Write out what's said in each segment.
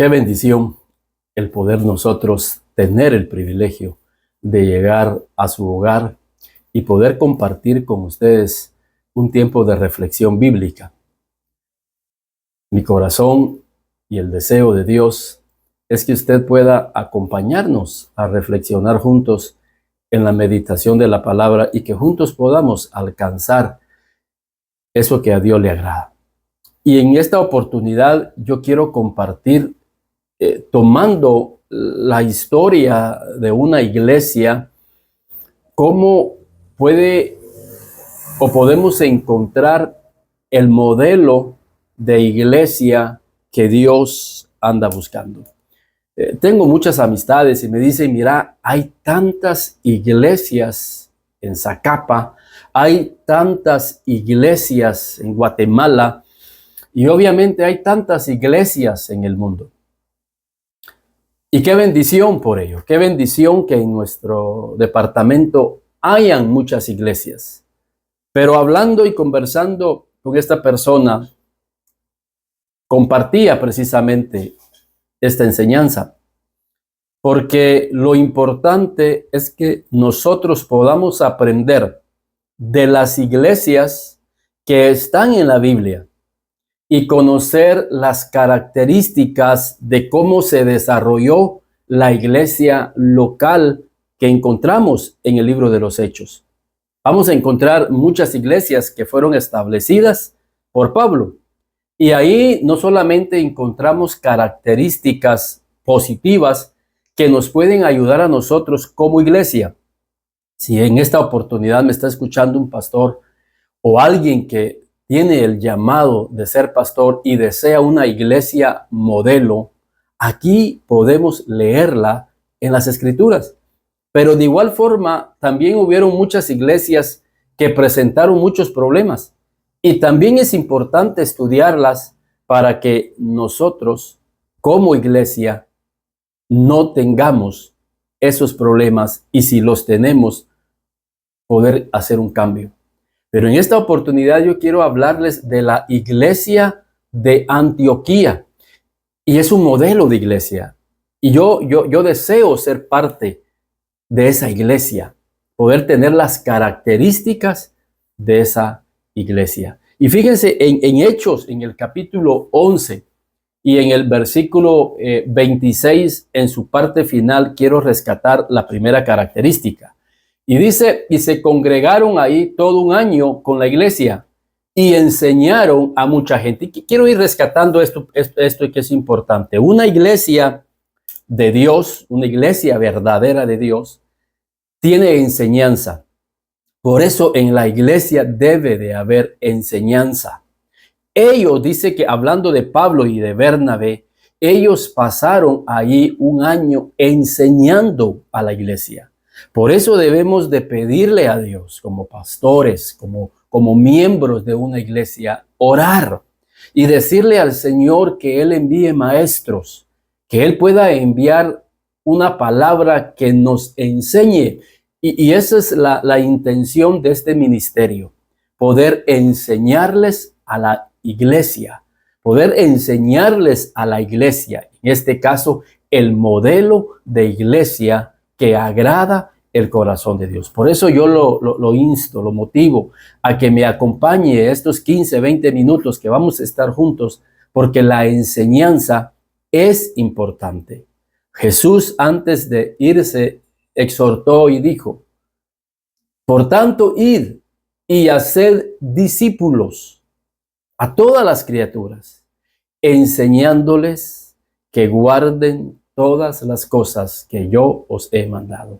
Qué bendición el poder nosotros tener el privilegio de llegar a su hogar y poder compartir con ustedes un tiempo de reflexión bíblica. Mi corazón y el deseo de Dios es que usted pueda acompañarnos a reflexionar juntos en la meditación de la palabra y que juntos podamos alcanzar eso que a Dios le agrada. Y en esta oportunidad yo quiero compartir tomando la historia de una iglesia, cómo puede o podemos encontrar el modelo de iglesia que Dios anda buscando. Tengo muchas amistades y me dicen, mira, hay tantas iglesias en Zacapa, hay tantas iglesias en Guatemala y obviamente hay tantas iglesias en el mundo. Y qué bendición por ello, qué bendición que en nuestro departamento hayan muchas iglesias. Pero hablando y conversando con esta persona, compartía precisamente esta enseñanza, porque lo importante es que nosotros podamos aprender de las iglesias que están en la Biblia y conocer las características de cómo se desarrolló la iglesia local que encontramos en el libro de los Hechos. Vamos a encontrar muchas iglesias que fueron establecidas por Pablo. Y ahí no solamente encontramos características positivas que nos pueden ayudar a nosotros como iglesia. Si en esta oportunidad me está escuchando un pastor o alguien que tiene el llamado de ser pastor y desea una iglesia modelo, aquí podemos leerla en las Escrituras. Pero de igual forma, también hubieron muchas iglesias que presentaron muchos problemas. Y también es importante estudiarlas para que nosotros, como iglesia, no tengamos esos problemas y si los tenemos, poder hacer un cambio. Pero en esta oportunidad yo quiero hablarles de la iglesia de Antioquía. Y es un modelo de iglesia. Y yo deseo ser parte de esa iglesia, poder tener las características de esa iglesia. Y fíjense en Hechos, en el capítulo 11 y en el versículo 26, en su parte final, quiero rescatar la primera característica. Y dice, y se congregaron ahí todo un año con la iglesia y enseñaron a mucha gente. Y quiero ir rescatando esto que es importante. Una iglesia de Dios, una iglesia verdadera de Dios, tiene enseñanza. Por eso en la iglesia debe de haber enseñanza. Ellos, dice que hablando de Pablo y de Bernabé, ellos pasaron allí un año enseñando a la iglesia. Por eso debemos de pedirle a Dios como pastores, como miembros de una iglesia, orar y decirle al Señor que Él envíe maestros, que Él pueda enviar una palabra que nos enseñe. Y esa es la intención de este ministerio, poder enseñarles a la iglesia, poder enseñarles a la iglesia, en este caso, el modelo de iglesia que agrada el corazón de Dios. Por eso yo lo insto, lo motivo a que me acompañe estos 15, 20 minutos que vamos a estar juntos, porque la enseñanza es importante. Jesús, antes de irse, exhortó y dijo, por tanto, id y haced discípulos a todas las criaturas, enseñándoles que guarden todas las cosas que yo os he mandado.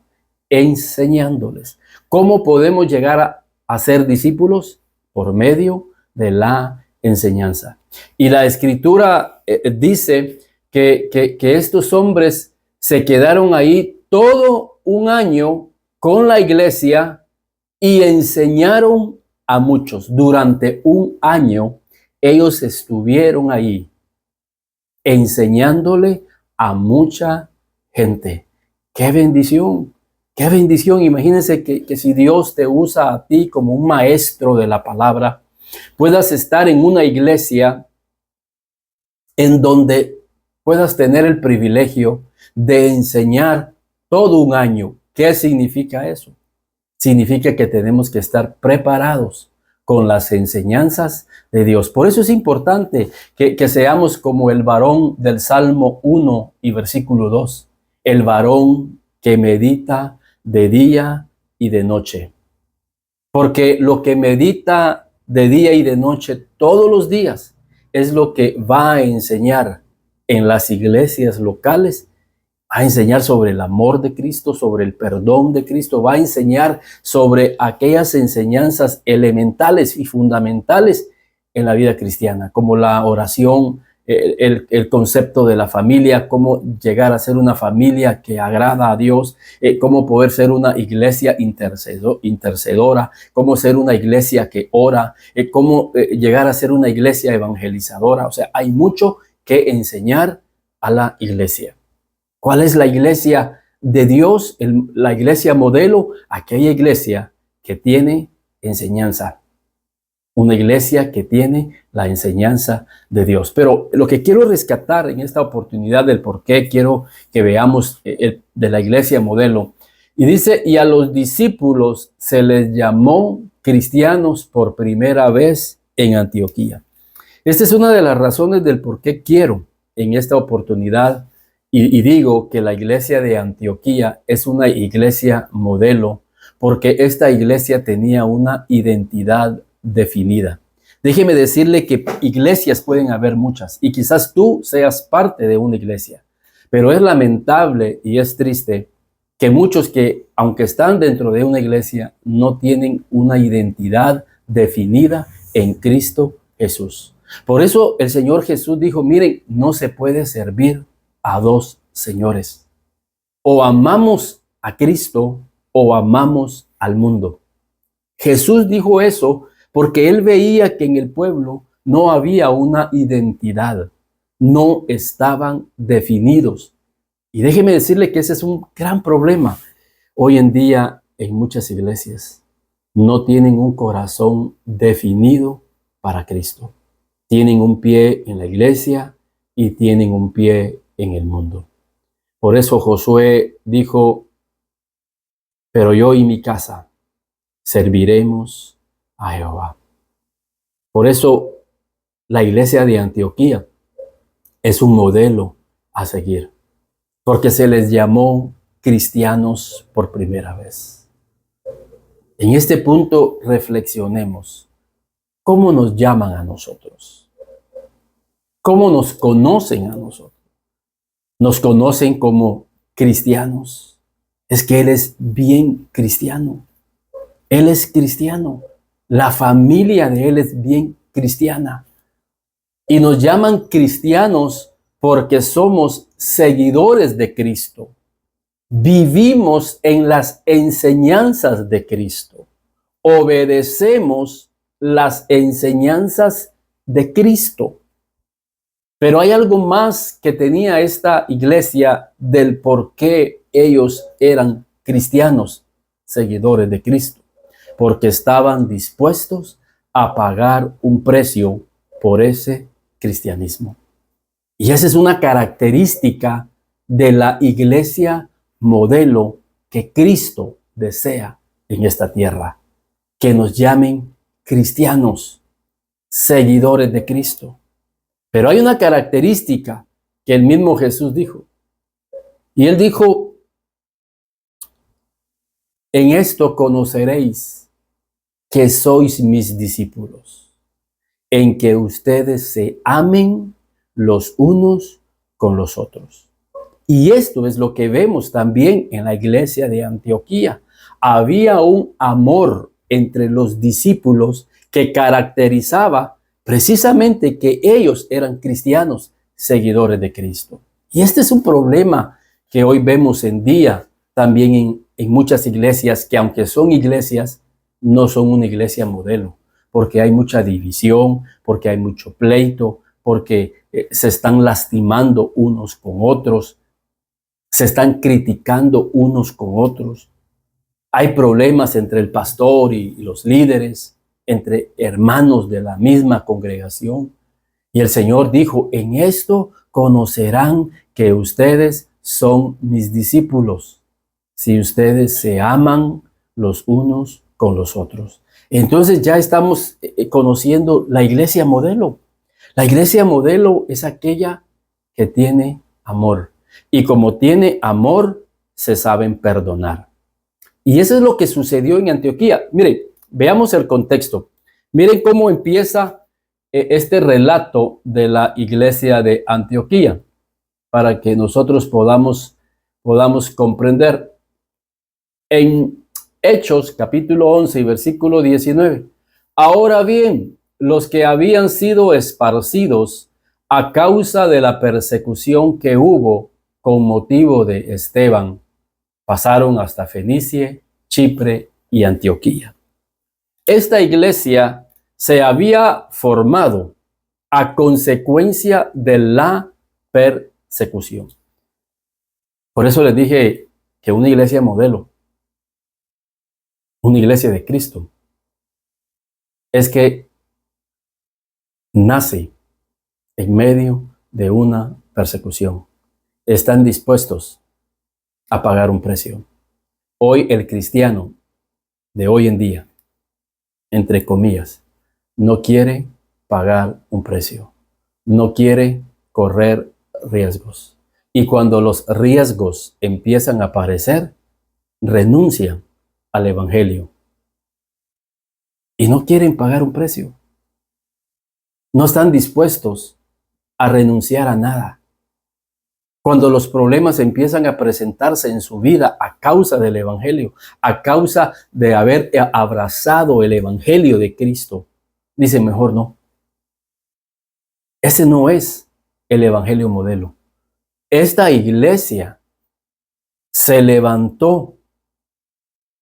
Enseñándoles. ¿Cómo podemos llegar a ser discípulos? Por medio de la enseñanza. Y la Escritura dice que estos hombres se quedaron ahí todo un año con la iglesia y enseñaron a muchos. Durante un año ellos estuvieron ahí enseñándole a mucha gente. ¡Qué bendición! ¡Qué bendición! Imagínense que si Dios te usa a ti como un maestro de la palabra, puedas estar en una iglesia en donde puedas tener el privilegio de enseñar todo un año. ¿Qué significa eso? Significa que tenemos que estar preparados con las enseñanzas de Dios. Por eso es importante que seamos como el varón del Salmo 1 y versículo 2, el varón que medita de día y de noche. Porque lo que medita de día y de noche todos los días es lo que va a enseñar en las iglesias locales. Va a enseñar sobre el amor de Cristo, sobre el perdón de Cristo, va a enseñar sobre aquellas enseñanzas elementales y fundamentales en la vida cristiana, como la oración, el concepto de la familia, cómo llegar a ser una familia que agrada a Dios, cómo poder ser una iglesia intercedora, cómo ser una iglesia que ora, cómo llegar a ser una iglesia evangelizadora. O sea, hay mucho que enseñar a la iglesia. ¿Cuál es la iglesia de Dios? La iglesia modelo, aquella iglesia que tiene enseñanza. Una iglesia que tiene la enseñanza de Dios. Pero lo que quiero rescatar en esta oportunidad del por qué quiero que veamos de la iglesia modelo. Y dice, y a los discípulos se les llamó cristianos por primera vez en Antioquía. Esta es una de las razones del por qué quiero en esta oportunidad y digo que la iglesia de Antioquía es una iglesia modelo, porque esta iglesia tenía una identidad definida. Déjeme decirle que iglesias pueden haber muchas, y quizás tú seas parte de una iglesia, pero es lamentable y es triste que muchos que, aunque están dentro de una iglesia, no tienen una identidad definida en Cristo Jesús. Por eso el Señor Jesús dijo, miren, no se puede servir a dos señores. O amamos a Cristo o amamos al mundo. Jesús dijo eso porque él veía que en el pueblo no había una identidad, no estaban definidos. Y déjeme decirle que ese es un gran problema. Hoy en día en muchas iglesias no tienen un corazón definido para Cristo. Tienen un pie en la iglesia y tienen un pie en el mundo. Por eso Josué dijo, pero yo y mi casa serviremos a Jehová. Por eso la iglesia de Antioquía es un modelo a seguir, porque se les llamó cristianos por primera vez. En este punto reflexionemos, ¿cómo nos llaman a nosotros? ¿Cómo nos conocen a nosotros? Nos conocen como cristianos. Es que él es bien cristiano. Él es cristiano. La familia de él es bien cristiana. Y nos llaman cristianos porque somos seguidores de Cristo. Vivimos en las enseñanzas de Cristo. Obedecemos las enseñanzas de Cristo. Pero hay algo más que tenía esta iglesia del por qué ellos eran cristianos, seguidores de Cristo. Porque estaban dispuestos a pagar un precio por ese cristianismo. Y esa es una característica de la iglesia modelo que Cristo desea en esta tierra. Que nos llamen cristianos, seguidores de Cristo. Pero hay una característica que el mismo Jesús dijo. Y él dijo, en esto conoceréis que sois mis discípulos, en que ustedes se amen los unos con los otros. Y esto es lo que vemos también en la iglesia de Antioquía. Había un amor entre los discípulos que caracterizaba precisamente que ellos eran cristianos, seguidores de Cristo. Y este es un problema que hoy vemos en día también en muchas iglesias, que aunque son iglesias, no son una iglesia modelo, porque hay mucha división, porque hay mucho pleito, porque se están lastimando unos con otros, se están criticando unos con otros. Hay problemas entre el pastor y los líderes, entre hermanos de la misma congregación. Y el Señor dijo, en esto conocerán que ustedes son mis discípulos, si ustedes se aman los unos con los otros. Entonces ya estamos conociendo la iglesia modelo. La iglesia modelo es aquella que tiene amor. Y como tiene amor, se saben perdonar. Y eso es lo que sucedió en Antioquía. Miren, veamos el contexto. Miren cómo empieza este relato de la iglesia de Antioquía, para que nosotros podamos comprender. En Hechos, capítulo 11 y versículo 19. Ahora bien, los que habían sido esparcidos a causa de la persecución que hubo con motivo de Esteban, pasaron hasta Fenicia, Chipre y Antioquía. Esta iglesia se había formado a consecuencia de la persecución. Por eso les dije que una iglesia modelo, una iglesia de Cristo, es que nace en medio de una persecución. Están dispuestos a pagar un precio. Hoy el cristiano de hoy en día, entre comillas, no quiere pagar un precio. No quiere correr riesgos. Y cuando los riesgos empiezan a aparecer, renuncian al evangelio. Y no quieren pagar un precio. No están dispuestos a renunciar a nada. Cuando los problemas empiezan a presentarse en su vida a causa del evangelio, a causa de haber abrazado el evangelio de Cristo, dicen mejor no. Ese no es el evangelio modelo. Esta iglesia se levantó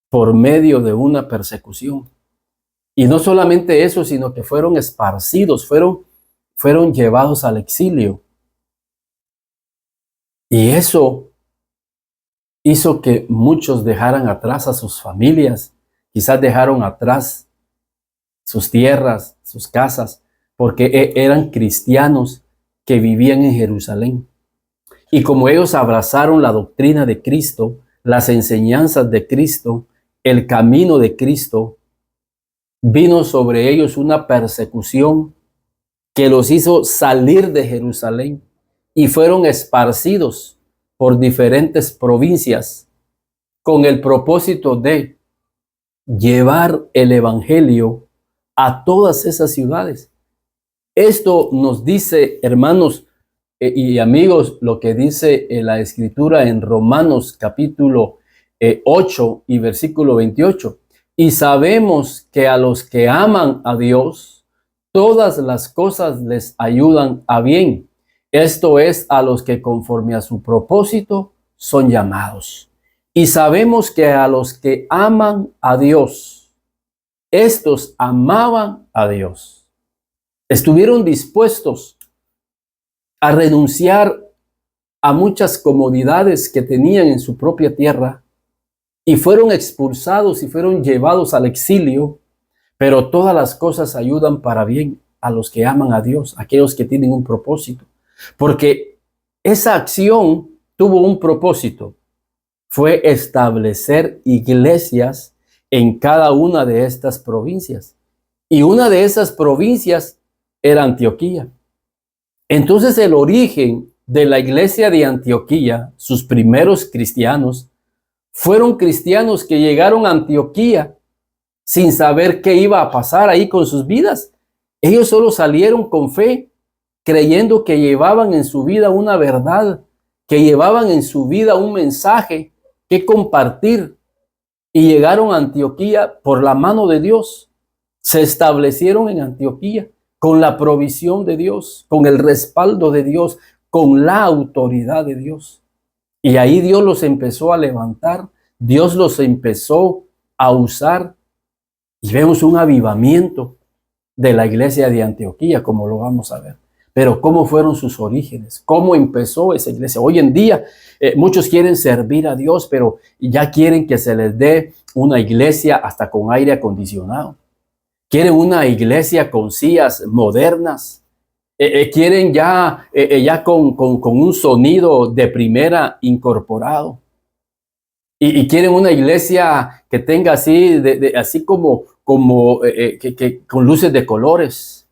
por medio de una persecución. Y no solamente eso, sino que fueron esparcidos, fueron llevados al exilio. Y eso hizo que muchos dejaran atrás a sus familias, quizás dejaron atrás sus tierras, sus casas, porque eran cristianos que vivían en Jerusalén. Y como ellos abrazaron la doctrina de Cristo, las enseñanzas de Cristo, el camino de Cristo, vino sobre ellos una persecución que los hizo salir de Jerusalén y fueron esparcidos por diferentes provincias con el propósito de llevar el evangelio a todas esas ciudades. Esto nos dice, hermanos y amigos, lo que dice la escritura en Romanos capítulo 8 y versículo 28. Y sabemos que a los que aman a Dios, todas las cosas les ayudan a bien. Esto es, a los que conforme a su propósito son llamados. Y sabemos que a los que aman a Dios, estos amaban a Dios. Estuvieron dispuestos a renunciar a muchas comodidades que tenían en su propia tierra y fueron expulsados y fueron llevados al exilio, pero todas las cosas ayudan para bien a los que aman a Dios, aquellos que tienen un propósito, porque esa acción tuvo un propósito, fue establecer iglesias en cada una de estas provincias, y una de esas provincias era Antioquía. Entonces el origen de la iglesia de Antioquía, sus primeros cristianos, fueron cristianos que llegaron a Antioquía sin saber qué iba a pasar ahí con sus vidas. Ellos solo salieron con fe, creyendo que llevaban en su vida una verdad, que llevaban en su vida un mensaje que compartir. Y llegaron a Antioquía por la mano de Dios. Se establecieron en Antioquía con la provisión de Dios, con el respaldo de Dios, con la autoridad de Dios. Y ahí Dios los empezó a levantar, Dios los empezó a usar. Y vemos un avivamiento de la iglesia de Antioquía, como lo vamos a ver. Pero ¿cómo fueron sus orígenes? ¿Cómo empezó esa iglesia? Hoy en día muchos quieren servir a Dios, pero ya quieren que se les dé una iglesia hasta con aire acondicionado. Quieren una iglesia con sillas modernas. Quieren ya con un sonido de primera incorporado. Y quieren una iglesia que tenga así, así como con luces de colores,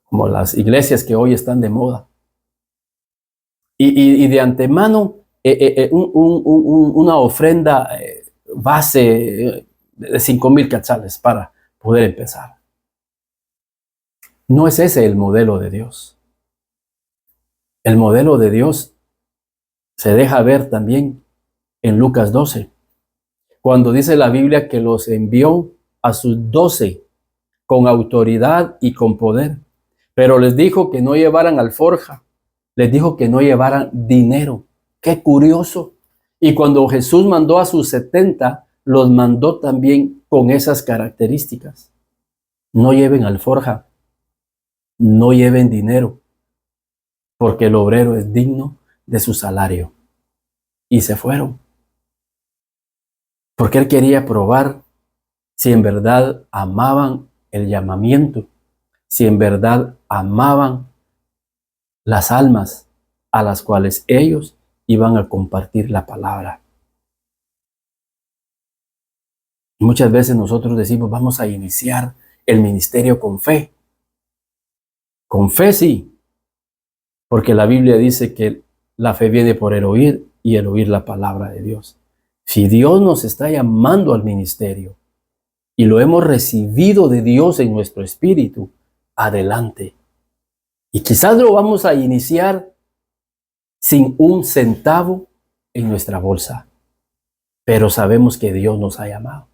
como las iglesias que hoy están de moda. Y de antemano, una ofrenda base de 5,000 quetzales para poder empezar. No es ese el modelo de Dios. El modelo de Dios se deja ver también en Lucas 12, cuando dice la Biblia que los envió a sus 12 con autoridad y con poder, pero les dijo que no llevaran alforja, les dijo que no llevaran dinero. Qué curioso. Y cuando Jesús mandó a sus 70, los mandó también con esas características. No lleven alforja, no lleven dinero, porque el obrero es digno de su salario. Y se fueron, porque él quería probar si en verdad amaban el llamamiento, si en verdad amaban las almas a las cuales ellos iban a compartir la palabra. Muchas veces nosotros decimos, vamos a iniciar el ministerio con fe. Con fe sí, porque la Biblia dice que la fe viene por el oír y el oír la palabra de Dios. Si Dios nos está llamando al ministerio y lo hemos recibido de Dios en nuestro espíritu, adelante. Y quizás lo vamos a iniciar sin un centavo en nuestra bolsa, pero sabemos que Dios nos ha llamado.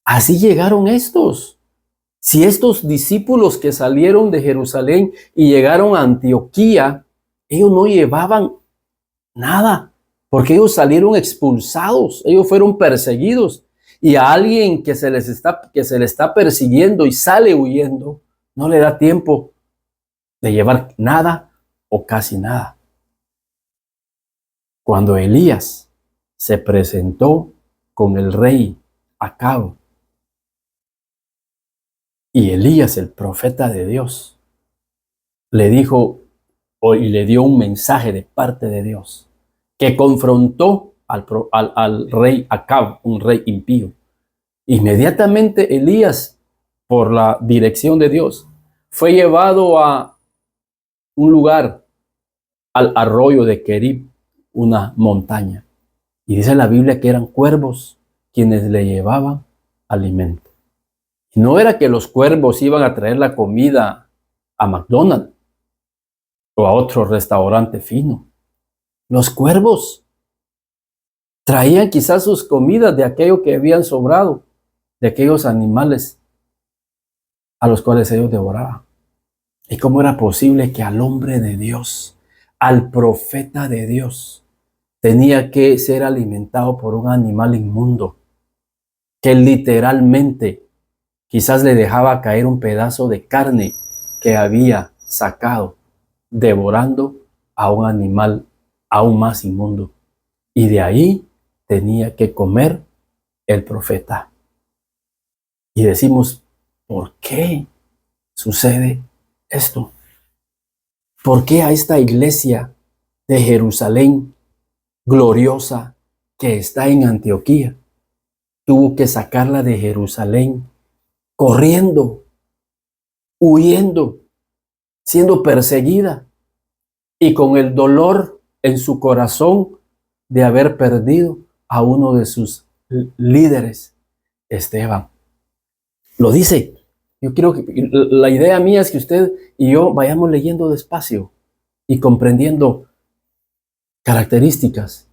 Así llegaron estos. Si estos discípulos que salieron de Jerusalén y llegaron a Antioquía, ellos no llevaban nada, porque ellos salieron expulsados, ellos fueron perseguidos. Y a alguien que se le está persiguiendo y sale huyendo, no le da tiempo de llevar nada o casi nada. Cuando Elías se presentó con el rey Acab, y Elías, el profeta de Dios, le dijo y le dio un mensaje de parte de Dios que confrontó al rey Acab, un rey impío. Inmediatamente Elías, por la dirección de Dios, fue llevado a un lugar, al arroyo de Querib, una montaña. Y dice la Biblia que eran cuervos quienes le llevaban alimento. Y no era que los cuervos iban a traer la comida a McDonald's o a otro restaurante fino. Los cuervos traían quizás sus comidas de aquello que habían sobrado, de aquellos animales a los cuales ellos devoraban. ¿Y cómo era posible que al hombre de Dios, al profeta de Dios, tenía que ser alimentado por un animal inmundo que literalmente quizás le dejaba caer un pedazo de carne que había sacado, devorando a un animal aún más inmundo? Y de ahí tenía que comer el profeta. Y decimos, ¿por qué sucede esto? ¿Por qué a esta iglesia de Jerusalén gloriosa que está en Antioquía tuvo que sacarla de Jerusalén corriendo, huyendo, siendo perseguida y con el dolor en su corazón de haber perdido a uno de sus líderes, Esteban? Lo dice. Yo quiero que la idea mía es que usted y yo vayamos leyendo despacio y comprendiendo características.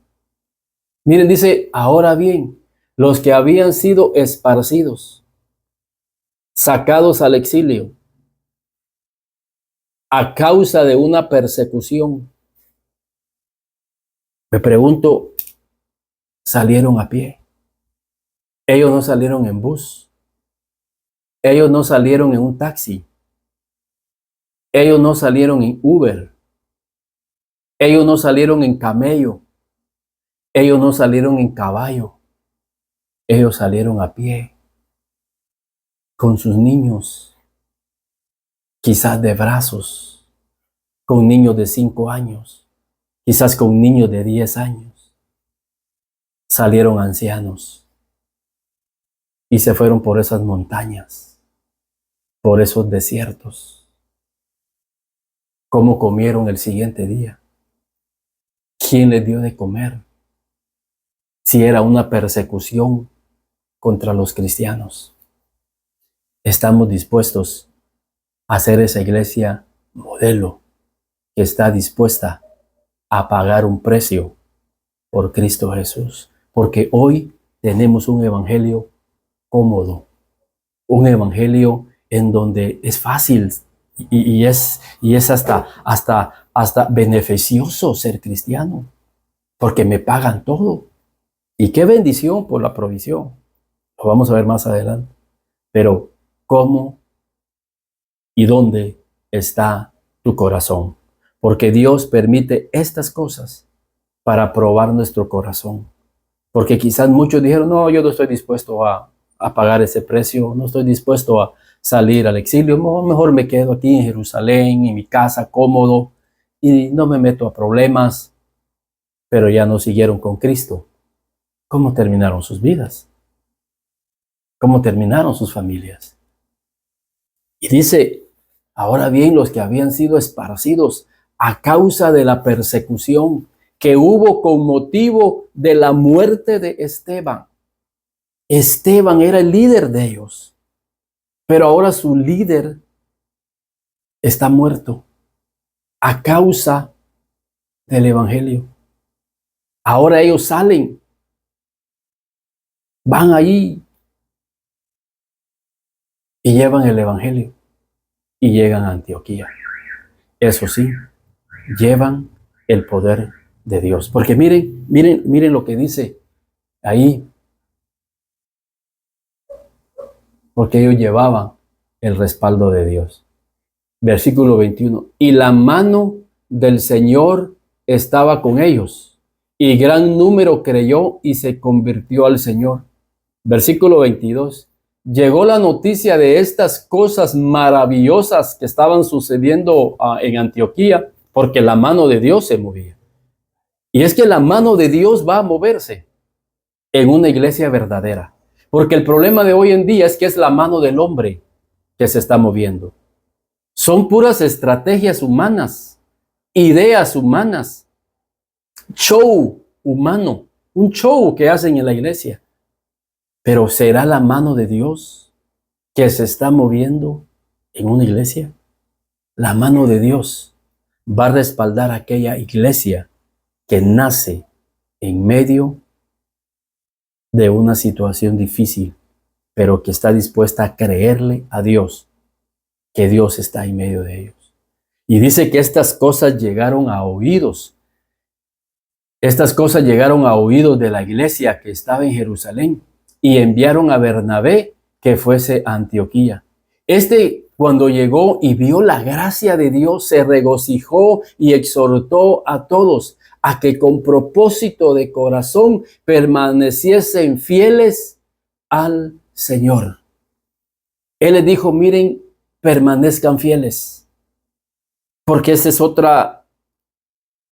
Miren, dice, ahora bien, los que habían sido esparcidos, sacados al exilio, a causa de una persecución, me pregunto, ¿salieron a pie? Ellos no salieron en bus, ellos no salieron en un taxi, ellos no salieron en Uber, ellos no salieron en camello, ellos no salieron en caballo, ellos salieron a pie con sus niños. quizás de brazos, con niños de 5 años, quizás con niños de 10 años. Salieron ancianos y se fueron por esas montañas, por esos desiertos. ¿Cómo comieron el siguiente día? ¿Quién les dio de comer? Si era una persecución contra los cristianos. Estamos dispuestos a hacer esa iglesia modelo que está dispuesta a pagar un precio por Cristo Jesús. Porque hoy tenemos un evangelio cómodo, un evangelio en donde es fácil y es hasta beneficioso ser cristiano, porque me pagan todo. Y qué bendición por la provisión. Lo vamos a ver más adelante. Pero ¿cómo y dónde está tu corazón? Porque Dios permite estas cosas para probar nuestro corazón. Porque quizás muchos dijeron, no, yo no estoy dispuesto a pagar ese precio, no estoy dispuesto a salir al exilio, mejor me quedo aquí en Jerusalén, en mi casa, cómodo, y no me meto a problemas. Pero ya no siguieron con Cristo. ¿Cómo terminaron sus vidas? ¿Cómo terminaron sus familias? Y dice, ahora bien, los que habían sido esparcidos a causa de la persecución que hubo con motivo de la muerte de Esteban. Esteban era el líder de ellos, pero ahora su líder está muerto a causa del evangelio. Ahora ellos salen, van allí y llevan el evangelio y llegan a Antioquía. Eso sí, llevan el poder de Dios. Porque miren lo que dice ahí. Porque ellos llevaban el respaldo de Dios. Versículo 21. Y la mano del Señor estaba con ellos, y gran número creyó y se convirtió al Señor. Versículo 22. Llegó la noticia de estas cosas maravillosas que estaban sucediendo en Antioquía, porque la mano de Dios se movía. Y es que la mano de Dios va a moverse en una iglesia verdadera. Porque el problema de hoy en día es que es la mano del hombre que se está moviendo. Son puras estrategias humanas, ideas humanas, show humano, un show que hacen en la iglesia. Pero ¿será la mano de Dios que se está moviendo en una iglesia? La mano de Dios va a respaldar a aquella iglesia que nace en medio de una situación difícil, pero que está dispuesta a creerle a Dios, que Dios está en medio de ellos. Y dice que estas cosas llegaron a oídos. Estas cosas llegaron a oídos de la iglesia que estaba en Jerusalén y enviaron a Bernabé que fuese a Antioquía. Cuando llegó y vio la gracia de Dios, se regocijó y exhortó a todos a que con propósito de corazón permaneciesen fieles al Señor. Él les dijo, miren, permanezcan fieles, porque esa es otra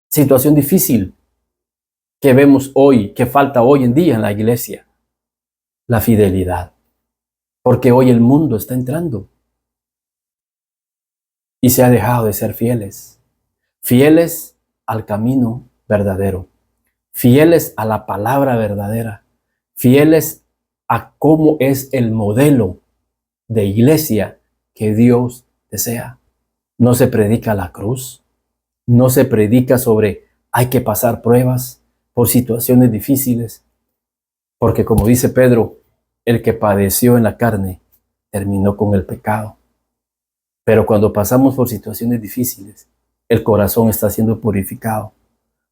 situación difícil que vemos hoy, que falta hoy en día en la iglesia, la fidelidad, porque hoy el mundo está entrando y se ha dejado de ser fieles, fieles al camino verdadero, fieles a la palabra verdadera, fieles a cómo es el modelo de iglesia que Dios desea. No se predica la cruz, no se predica sobre hay que pasar pruebas por situaciones difíciles, porque como dice Pedro, el que padeció en la carne terminó con el pecado. Pero cuando pasamos por situaciones difíciles, el corazón está siendo purificado.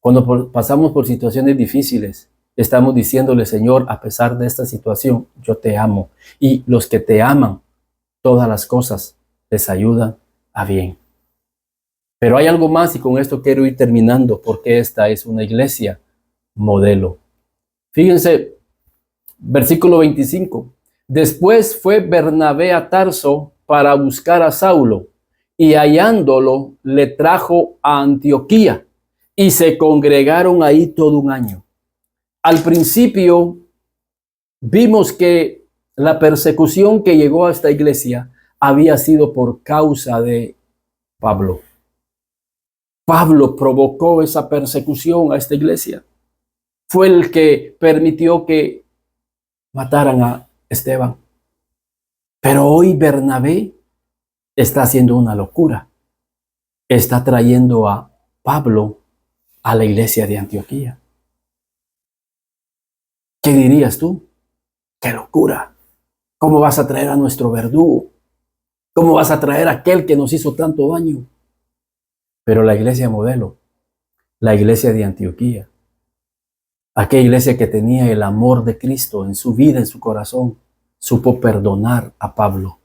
Cuando pasamos por situaciones difíciles, estamos diciéndole, Señor, a pesar de esta situación, yo te amo. Y los que te aman, todas las cosas les ayudan a bien. Pero hay algo más y con esto quiero ir terminando porque esta es una iglesia modelo. Fíjense, versículo 25. Después fue Bernabé a Tarso para buscar a Saulo y hallándolo le trajo a Antioquía y se congregaron ahí todo un año. Al principio vimos que la persecución que llegó a esta iglesia había sido por causa de Pablo. Pablo provocó esa persecución a esta iglesia. Fue el que permitió que mataran a Esteban. Pero hoy Bernabé está haciendo una locura. Está trayendo a Pablo a la iglesia de Antioquía. ¿Qué dirías tú? ¡Qué locura! ¿Cómo vas a traer a nuestro verdugo? ¿Cómo vas a traer a aquel que nos hizo tanto daño? Pero la iglesia modelo, la iglesia de Antioquía, aquella iglesia que tenía el amor de Cristo en su vida, en su corazón, supo perdonar a Pablo,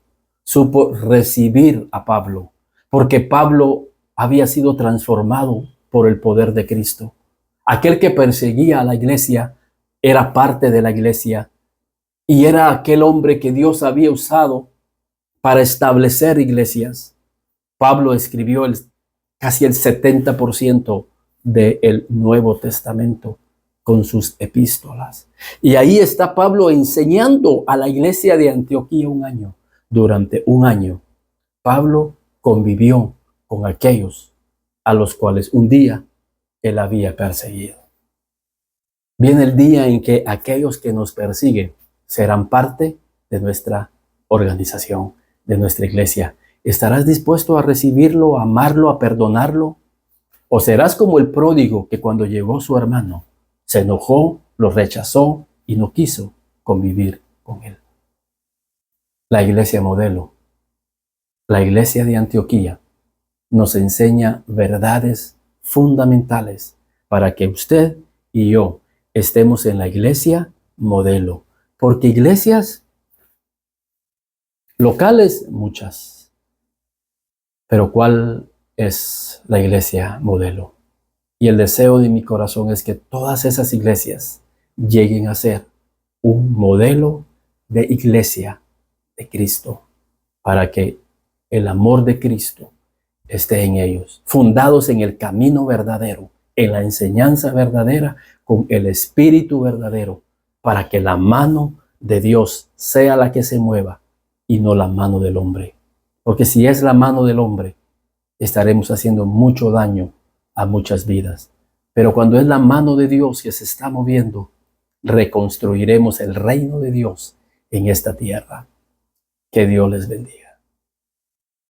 supo recibir a Pablo, porque Pablo había sido transformado por el poder de Cristo. Aquel que perseguía a la iglesia era parte de la iglesia y era aquel hombre que Dios había usado para establecer iglesias. Pablo escribió casi el 70% del Nuevo Testamento con sus epístolas. Y ahí está Pablo enseñando a la iglesia de Antioquía un año. Durante un año, Pablo convivió con aquellos a los cuales un día él había perseguido. Viene el día en que aquellos que nos persiguen serán parte de nuestra organización, de nuestra iglesia. ¿Estarás dispuesto a recibirlo, a amarlo, a perdonarlo? ¿O serás como el pródigo que cuando llegó su hermano se enojó, lo rechazó y no quiso convivir con él? La iglesia modelo, la iglesia de Antioquía, nos enseña verdades fundamentales para que usted y yo estemos en la iglesia modelo. Porque iglesias locales, muchas. Pero ¿cuál es la iglesia modelo? Y el deseo de mi corazón es que todas esas iglesias lleguen a ser un modelo de iglesia de Cristo, para que el amor de Cristo esté en ellos, fundados en el camino verdadero, en la enseñanza verdadera, con el espíritu verdadero, para que la mano de Dios sea la que se mueva y no la mano del hombre. Porque si es la mano del hombre, estaremos haciendo mucho daño a muchas vidas. Pero cuando es la mano de Dios que se está moviendo, reconstruiremos el reino de Dios en esta tierra. Que Dios les bendiga.